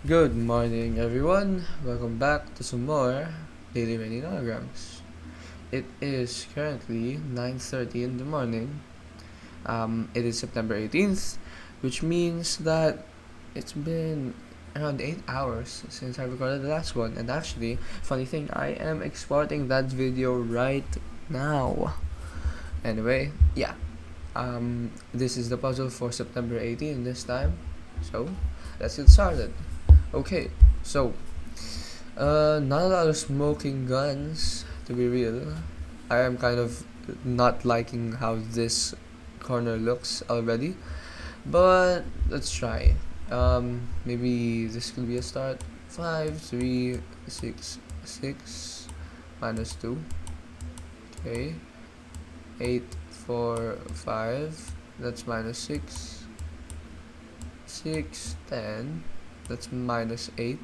Good morning, everyone. Welcome back to some more Daily Mini Nonograms. It is currently 9:30 in the morning. It is September 18th, which means that it's been around 8 hours since I recorded the last one. And actually, funny thing, I am exporting that video right now. Anyway, yeah. This is the puzzle for September 18 this time. So, let's get started. Okay, so not a lot of smoking guns, to be real. I am kind of not liking how this corner looks already, but let's try. Maybe this could be a start. 5, 3, 6, 6, minus 2. Okay. 8, 4, 5. That's minus 6. 6, 10. That's minus 8.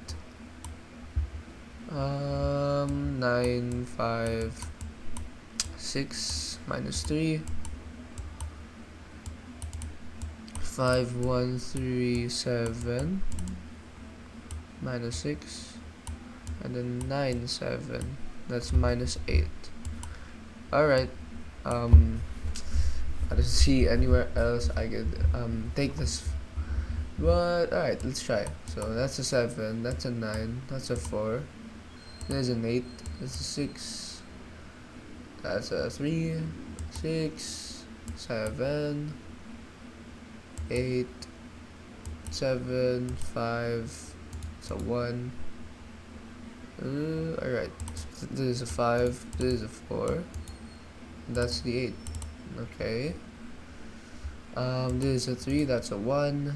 9, 5, 6, minus 3. 5, 1, 3, 7, minus 6. And then 9, 7. That's minus 8. Alright. I don't see anywhere else I could take this. But alright, let's try. So that's a 7, that's a 9, that's a 4. There's an 8, that's a 6, that's a 3, 6, 7, 8, 7, 5, it's a 1. Alright, so this is a 5, this is a 4, that's the 8. Okay. This is a 3, that's a 1,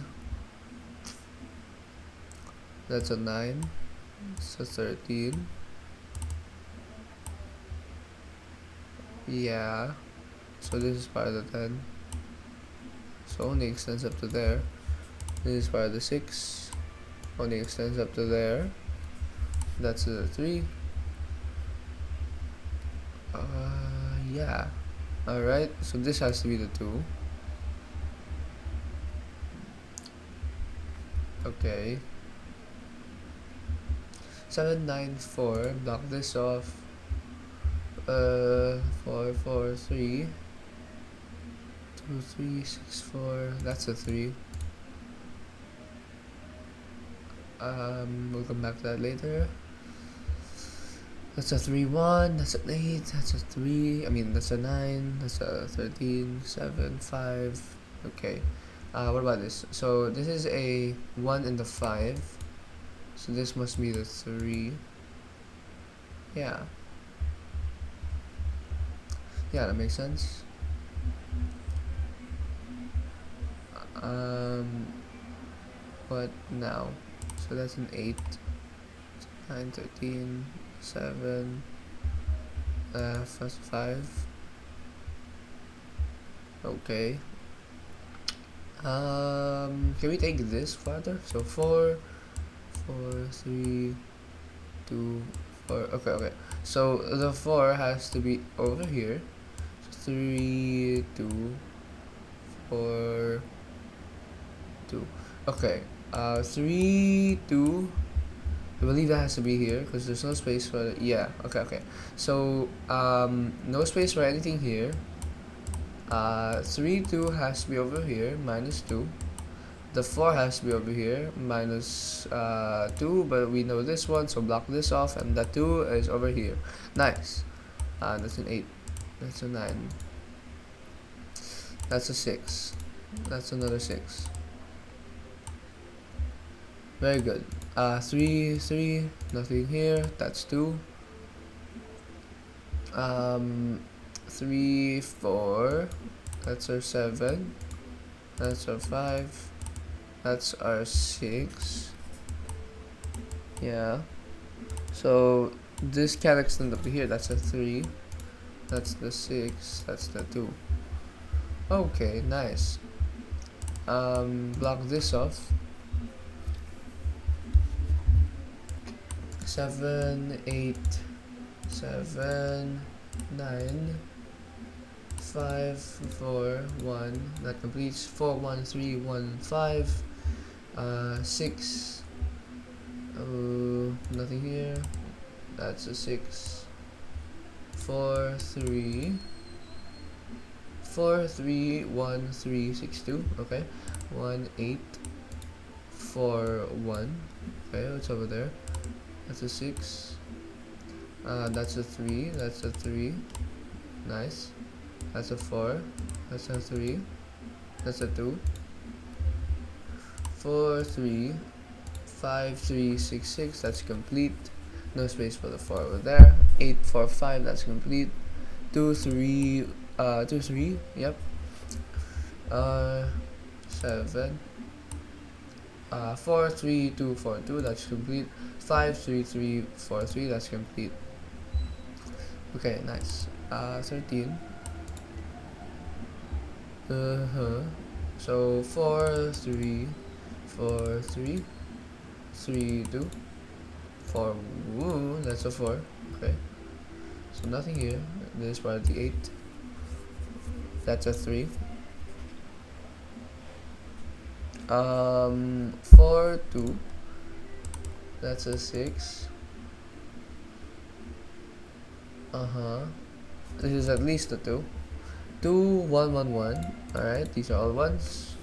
that's a 9, it's a 13. Yeah, so this is part of the 10, so only extends up to there. This is part of the 6, only extends up to there. That's a 3. Yeah. Alright, so this has to be the 2. Okay. 7, 9, 4. Block this off. 4, 4, 3. 2, 3, 6, 4. That's a 3. We'll come back to that later. That's a 3, 1. That's an 8. That's a 3. That's a 9. That's a 13. 7, 5. Okay. What about this? So this is a 1 and the 5. So this must be the 3. Yeah. Yeah, that makes sense. What now? So that's an 8. 9, 13, 7, 5. Okay. Can we take this further? So 4, 4, 3, 2, 4. Okay. So the 4 has to be over here. So 3, 2, 4, 2. Okay. 3, 2. I believe that has to be here because there's no space for the, yeah. Okay. So no space for anything here. 3, 2 has to be over here, minus 2. The 4 has to be over here, minus 2, but we know this one, so block this off, and the 2 is over here. Nice. That's an 8. That's a 9. That's a 6. That's another 6. Very good. 3, 3, nothing here. That's 2. 3, 4. That's our 7. That's our 5. That's our 6. Yeah. So this can extend up to here. That's a 3. That's the 6. That's the 2. Okay, nice. Block this off. 7, 8, 7, 9, 5, 4, 1. That completes 4, 1, 3, 1, 5, 6, That's a 6. 4 3 4 3 1 3 6 2. Okay, 1 8 4 1. Okay, what's over there? That's a 6. That's a 3. That's a 3. Nice. That's a 4. That's a 3. That's a 2. 4 3 5 3 6 6. That's complete. No space for the 4 over there. 8 4 5. That's complete. 2 3 2 3. Yep. 7. 4 3 2 4 2. That's complete. 5 3 3 4 3. That's complete. Okay, nice. 13. So 4 3 4 3 3 2 4. Woo, that's a 4. Okay, so nothing here. This is part of the 8. That's a 3. 4 2. That's a 6. This is at least a 2. 2 1 1 1. Alright, these are all ones.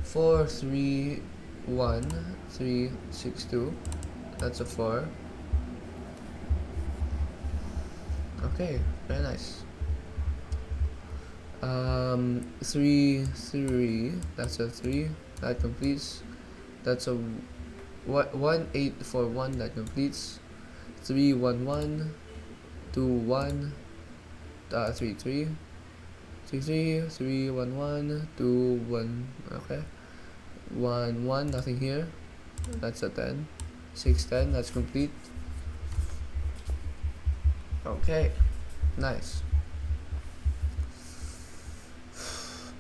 4 3 1 3 6 2. That's a 4. Okay, very nice. 3 3. That's a 3. That completes. That's a 1 8 4 1. That completes. 3 1 1 2 1 3 3 3 3 3 1 1 2 1. Okay, 1 1. Nothing here. That's a 10. 6 10. That's complete. Okay, nice.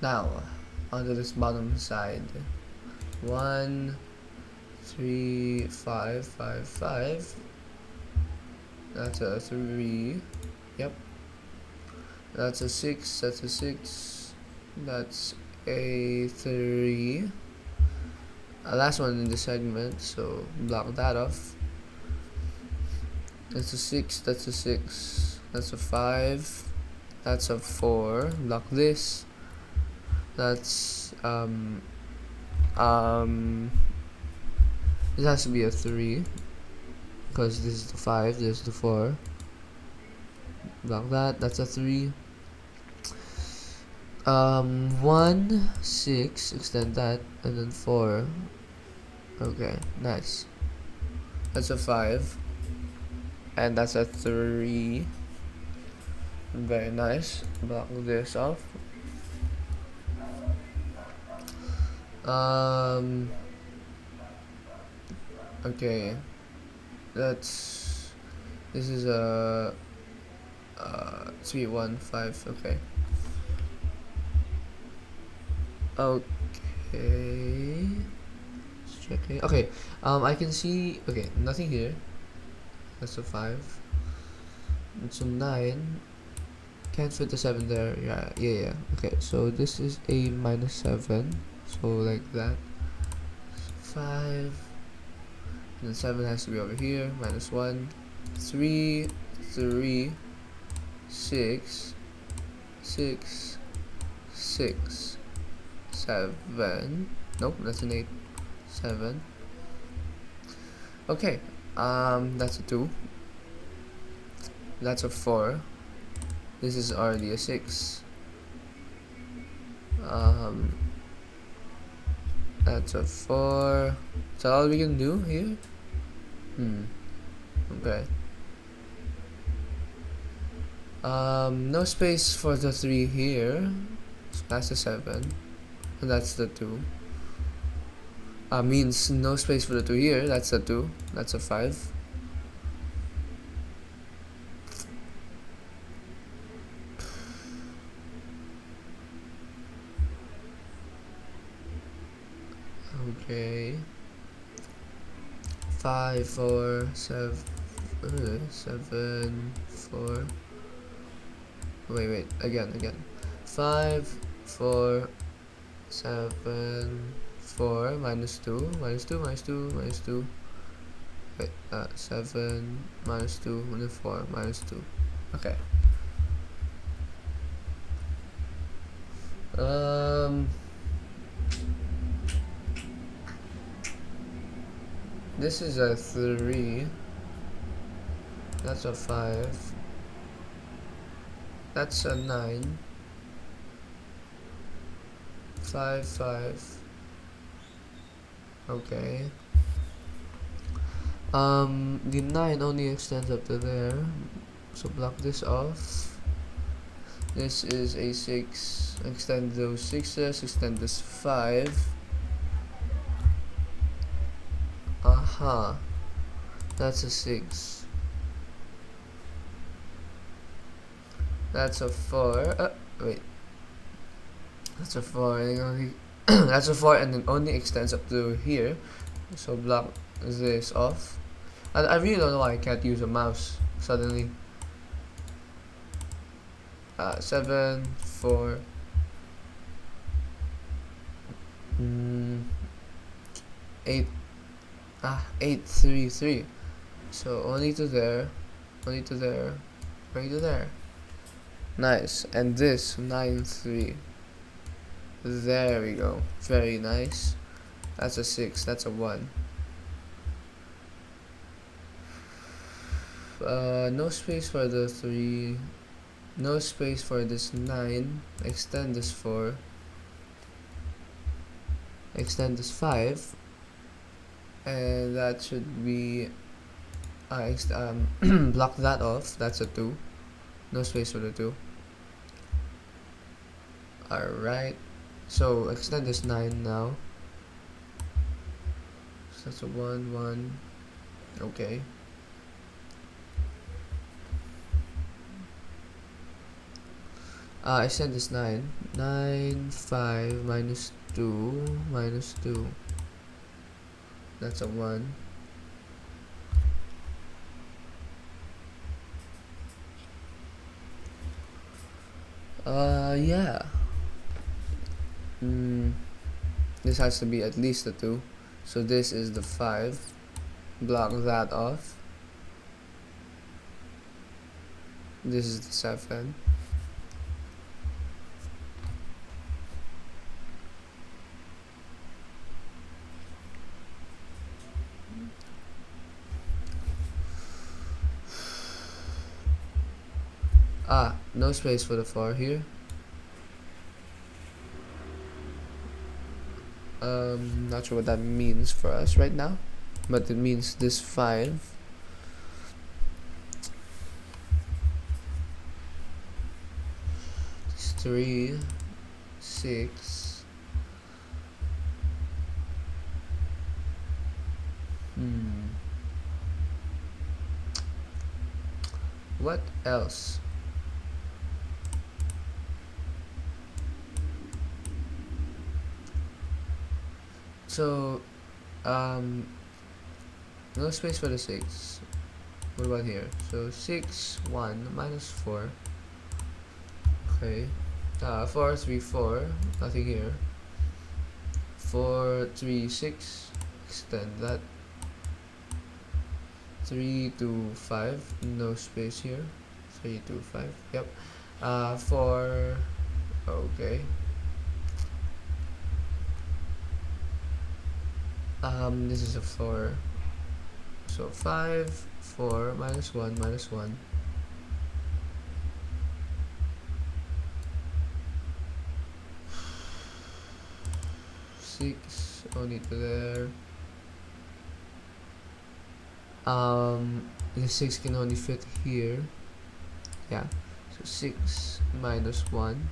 Now onto this bottom side. 1 3 5 5 5. That's a 3. Yep. That's a 6. That's a 6. That's a 3. Last one in the segment, so block that off. That's a 6. That's a 6. That's a 5. That's a 4. Block this. That's this has to be a 3 because this is the 5. This is the 4. Block that. That's a 3. 1 6. Extend that, and then 4. Okay, nice. That's a 5, and that's a 3. Very nice. Block this off. Okay, this is a 3 1 5. Okay. Just checking. Okay, I can see. Okay, nothing here. That's a 5. It's a 9. Can't fit the 7 there. Yeah. Okay, so this is a -7. So like that. 5. And then 7 has to be over here. -1. 3 3 6 6 6 7. Nope, that's an 8. 7. Okay, that's a 2. That's a 4. This is already a 6. That's a 4. Is that all we can do here? Okay. No space for the 3 here. So that's a 7. And that's the 2. Means no space for the 2 here. That's a 2. That's a 5. Okay. 5 4 7 7 4. Wait. Again. 5 4 7 4 -2 -2 -2 -2. wait, 7 minus 2 and then 4 minus 2. Okay. This is a 3. That's a 5. That's a 9. 5, 5. Okay. The 9 only extends up to there, so block this off. This is a 6. Extend those 6s, extend this 5. Aha. That's a 6. That's a 4. Wait. That's a 4 and only that's a 4 and it only extends up to here. So block this off. I really don't know why I can't use a mouse suddenly. 7, 4, 8. 8, 3, 3. So only to there, only to there, only to there. Nice. And this 9, 3. There we go. Very nice. That's a 6. That's a 1. No space for the 3. No space for this 9. Extend this 4. Extend this 5. And that should be block that off. That's a 2. No space for the 2. Alright. So extend this 9 now. So that's a 1, 1. Okay. Extend this 9. 9, 5 minus 2 minus 2. That's a 1. Yeah. This has to be at least a 2. So this is the 5. Block that off. This is the 7. No space for the 4 here. Not sure what that means for us right now, but it means this 5. This 3, 6. What else? So, no space for the 6. What about here? So 6, 1 minus 4. Okay. 4, 3, 4. Nothing here. 4, 3, 6. Extend that. 3, 2, 5. No space here. 3, 2, 5. Yep. 4. Okay. This is a 4. So 5, 4 minus 1 minus 1. 6 only to there. The 6 can only fit here. Yeah. So 6 minus 1.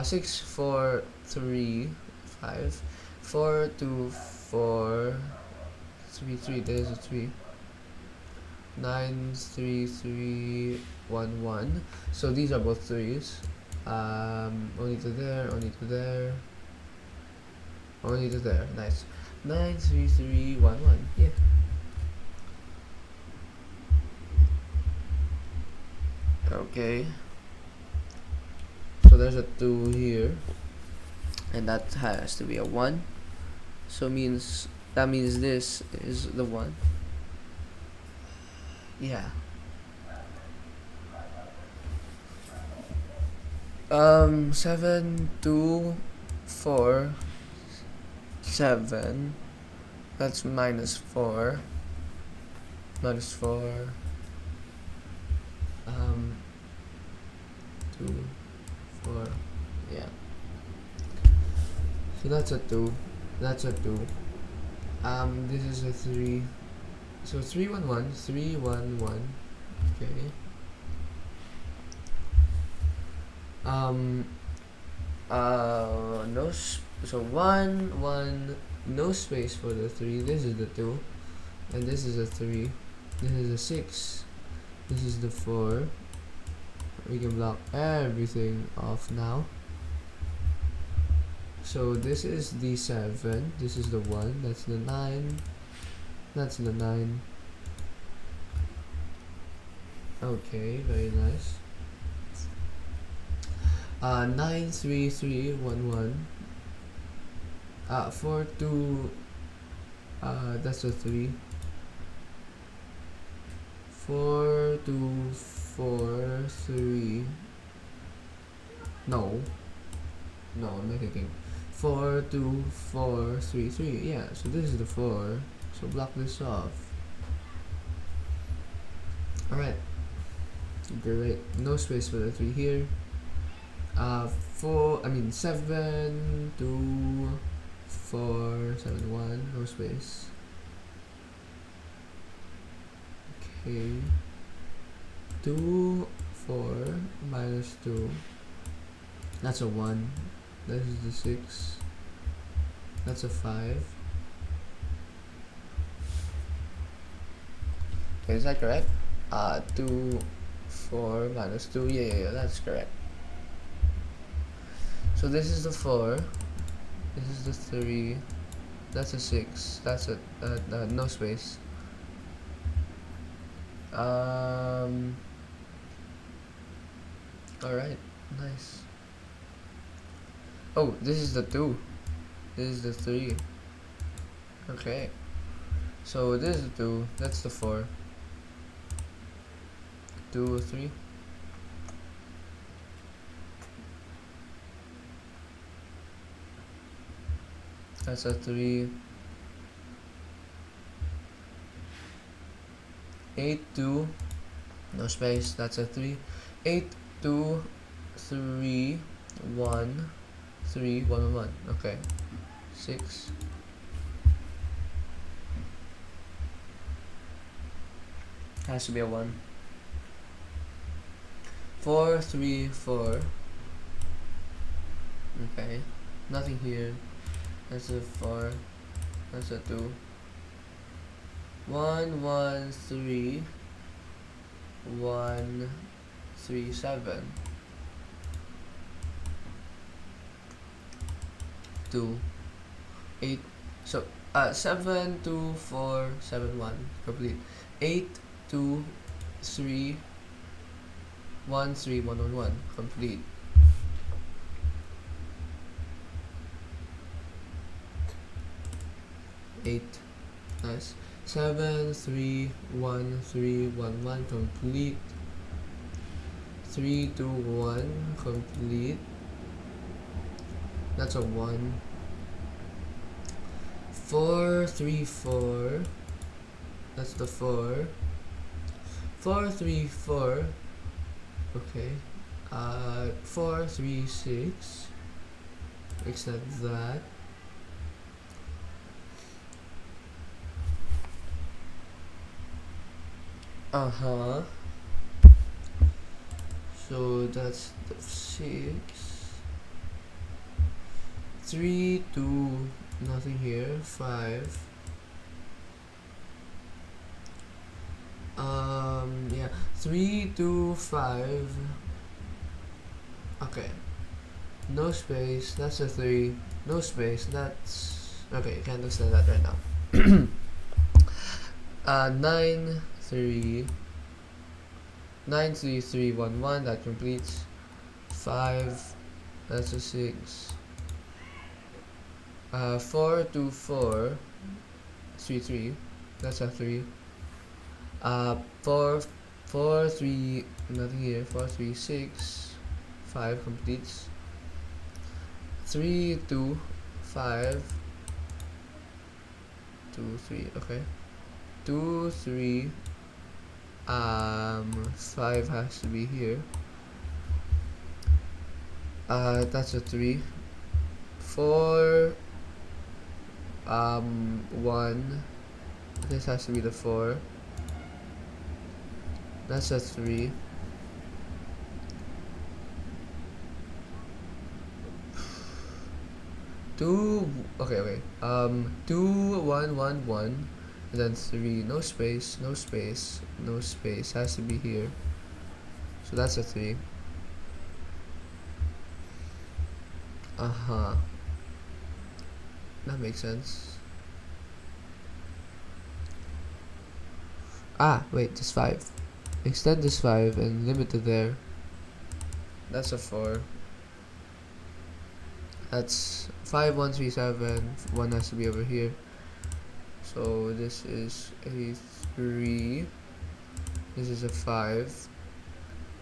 6, 4, 3, 5. 4, 2, 4, 3, 3, there's a 3. 9, 3, 3, 1, 1. So these are both 3s. Only to there, only to there, only to there. Nice. 9, 3, 3, 1, 1. Yeah. Okay. So there's a 2 here. And that has to be a 1. So means That means this is the one. Yeah. 7, 2, 4, 7. That's minus 4. Minus 4. 2, 4. Yeah. So that's a 2. That's a 2. This is a 3. So 3, 1, 1. 3, 1, 1. Okay. No. So 1, 1. No space for the 3. This is the 2. And this is a 3. This is a 6. This is the 4. We can block everything off now. So this is the 7. This is the 1. That's the 9. That's the 9. Okay, very nice. 9, 3, 3, 1, 1. 4, 2. That's a 3. 4, 2, 4, 3. No, I'm not thinking. 4, 2, 4, 3, 3. Yeah, so this is the 4. So block this off. Alright. Great. No space for the 3 here. 7, 2, 4, 7, 1. No space. Okay. 2, 4, minus 2. That's a 1. This is the 6. That's a 5. Okay, is that correct? 2, 4 minus 2. Yeah, that's correct. So this is the 4. This is the 3. That's a 6. That's a no space. Alright, nice. Oh, this is the 2. This is the 3. Okay. So this is the 2. That's the 4. 2, 3. That's a 3. 8, 2. No space. That's a 3. 8, 2, 3, 1. 3, 1, 1. Okay. 6. Has to be a 1. 4, 3, 4. Okay. Nothing here. That's a 4. That's a 2. 1, 1, 3. 1, 3, 7. 2, 8. So 7, 2, 4, 7, 1. Complete. 8, 2, 3, 1, 3, 1, 1, 1. Complete. Eight. Nice. 7, 3, 1, 3, 1, 1. Complete. 3, 2, 1. Complete. That's a 1. 4, 3, 4. That's the 4. 4, 3, 4. Okay. 4, 3, 6. Extend that. So that's the 6. 3, 2. Nothing here. 5. Yeah. 3, 2, 5. Okay. No space. That's a 3. No space. That's okay. You can't extend that right now. 9, 3. 9, 3, 3, 1, 1. That completes. 5. That's a 6. 4, 2, 4. 3 3. That's a 3. 4 4 3, nothing here. 4 3 6. 5 completes. 3 2 5 2 3. Okay. 2 3. 5 has to be here. That's a 3. 4 1. This has to be the 4. That's a 3. 2. Okay. 2 1 1 1, and then 3. No space. No space. No space. Has to be here. So that's a 3. That makes sense. Wait, this 5. Extend this 5 and limit it there. That's a 4. That's 5 1 3 7. 1 has to be over here. So this is a 3. This is a 5.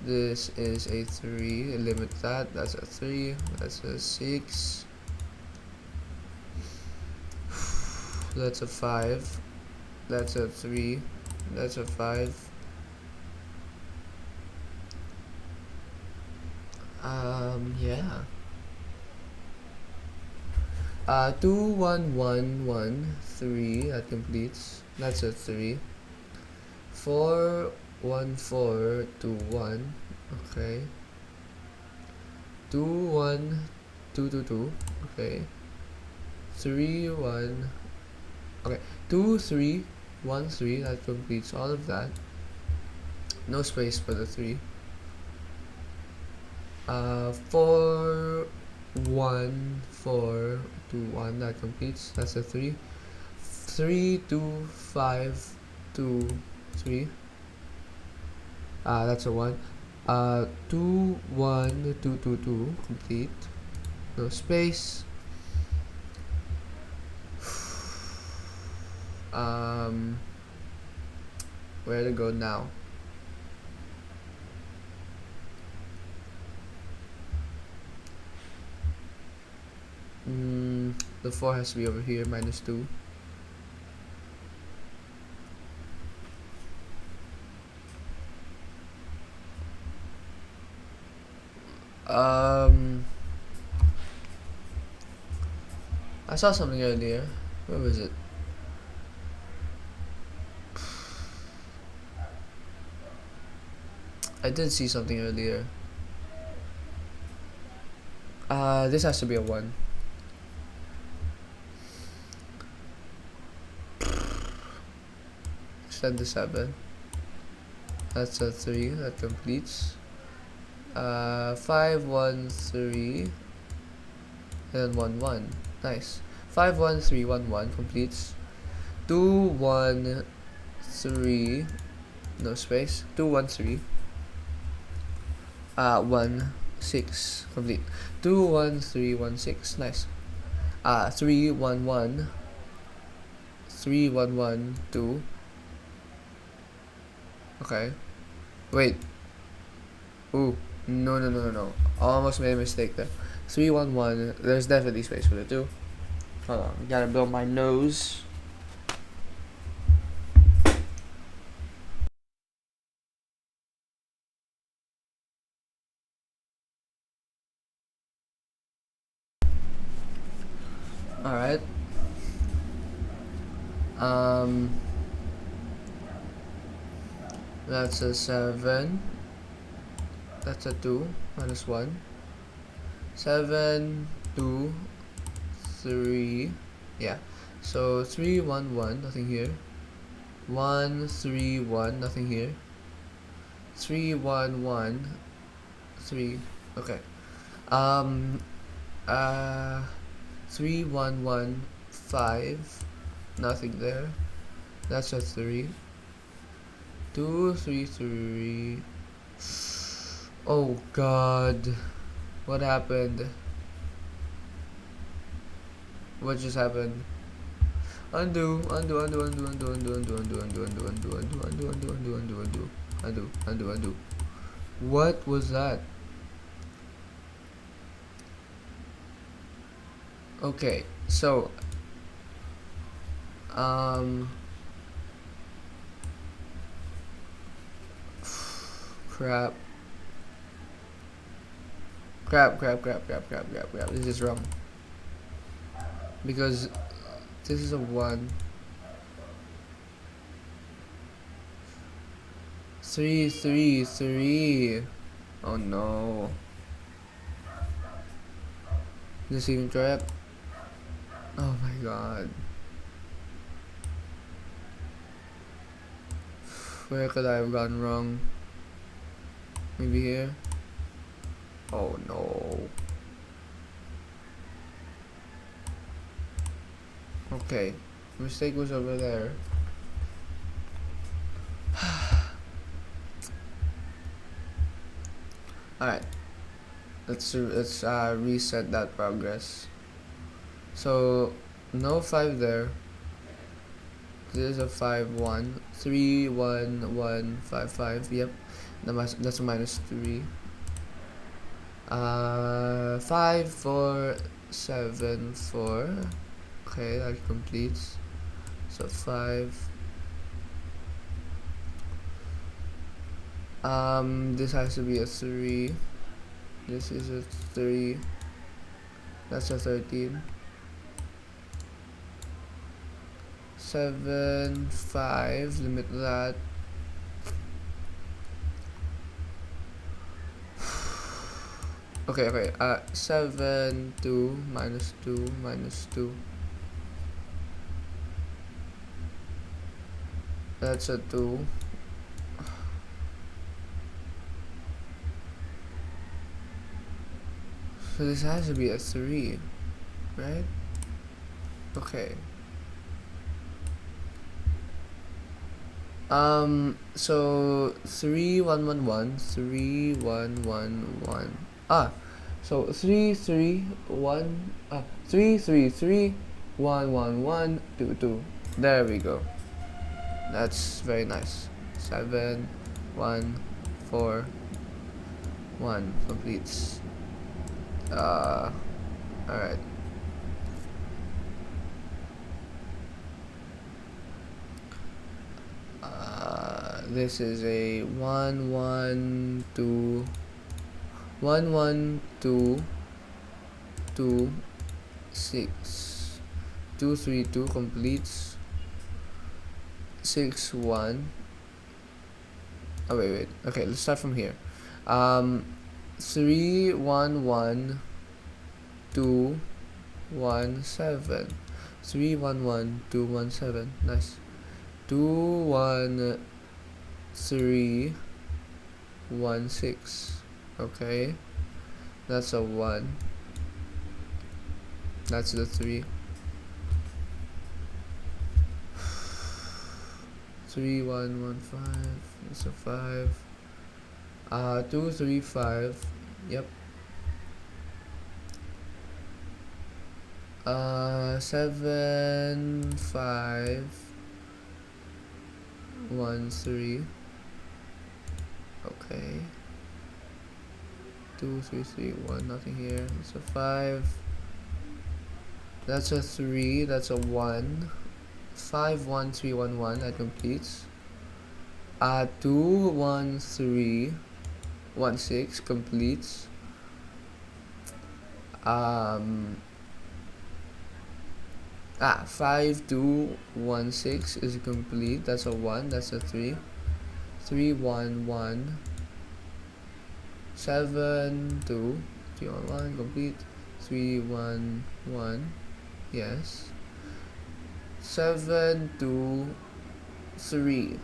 This is a 3. Limit that. That's a 3. That's a 6. That's a 5. That's a 3. That's a 5. Yeah. 2 1 1 1 3. That completes. That's a 3. 4 1 4 2 1. Okay. 2 1 2 2 2. Okay. 3 1. Okay. 2 3 1 3. That completes all of that. No space for the 3. 4 1 4 2 1. That completes. That's a 3. 3 2 5 2 3. That's a 1. 2 1 2 2 2. Complete. No space. Where to go now? The 4 has to be over here, minus 2. I saw something earlier. Where was it? I did see something earlier. This has to be a 1. Extend the 7. That's a 3. That completes. 5 1 3. And then 1 1. Nice. 5 1 3 1 1 completes. 2 1 3. No space. 2 1 3. 1 6 complete. 2 1 3 1 6. Nice. 3 1 1 3 1 1 2. Okay. Wait. Ooh. No. Almost made a mistake there. 3 1 1. There's definitely space for the 2. Hold on. Gotta blow my nose. Alright. That's a 7. That's a 2. Minus 1. 7 2 3. Yeah. So 3 1 1. Nothing here. 1 3 1. Nothing here. 3 1 1 3. Okay. 3 1 1 5. Nothing there. That's a 3. 2 3 3. Oh god. What happened? What just happened? Undo, undo, undo, undo, undo, undo, undo, undo, undo, undo, undo, undo, undo, undo, undo, undo, undo, undo, undo, undo. What was that? Okay, so crap. Crap. This is wrong. Because this is a 1. 3, 3, 3. Oh no. This even correct? Oh my god. Where could I have gone wrong? Maybe here? Oh no. Okay. Mistake was over there. Alright. Let's reset that progress. So no 5 there. This is a 5 1 3 1 1 5 5. Yep. That's a -3. 5 4 7 4. Okay, that completes. So 5. This has to be a 3. This is a 3. That's a 13. 7 5. Limit that. Okay. 7 2 minus 2 minus 2. That's a 2. So this has to be a 3, right? Okay. So 3 1 1 1 3 1 1 1. So 3 3 1 3 3 3 1 1 1 2 2. There we go. That's very nice. 7 1 4 1 completes. Alright. This is a 1 1 2 1 1 2 2 6 2 3 2 completes. 6 1. Oh wait. Okay, let's start from here. 3 1 1 2 1 7. 3 1 1 2 1 7. Nice. 2 1 3 1 6. Okay, that's a 1. That's the 3. 3 1 1 5. That's a 5. 2 3 5. Yep. 7 5 1 3. Okay. 2 3 3 1. Nothing here. It's a 5. That's a 3. That's a 1. 5 1 3 1 1. That completes. 2 1 3 1 6 completes. 5 2 1 6 is complete. That's a 1. That's a 3. 3 1 1. 7 2 3 1 1 complete. 3 1 1. Yes. 7 2 3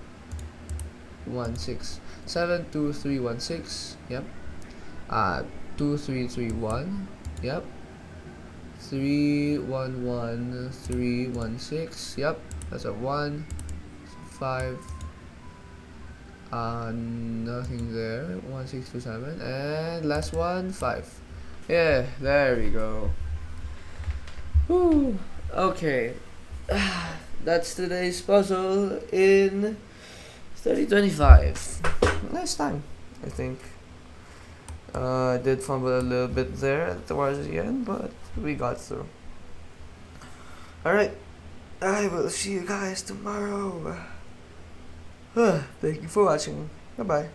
1 6. 7 2 3 1 6. Yep. 2 3 3 1. Yep. 3 1 1 3 1 6. Yep. That's a 1. 5. Nothing there. 1 6 2 7. And last one 5. Yeah, there we go. Whew. Okay. that's today's puzzle in 3025. Nice time, I think. I did fumble a little bit there towards the end, but we got through. Alright, I will see you guys tomorrow. Thank you for watching. Bye bye.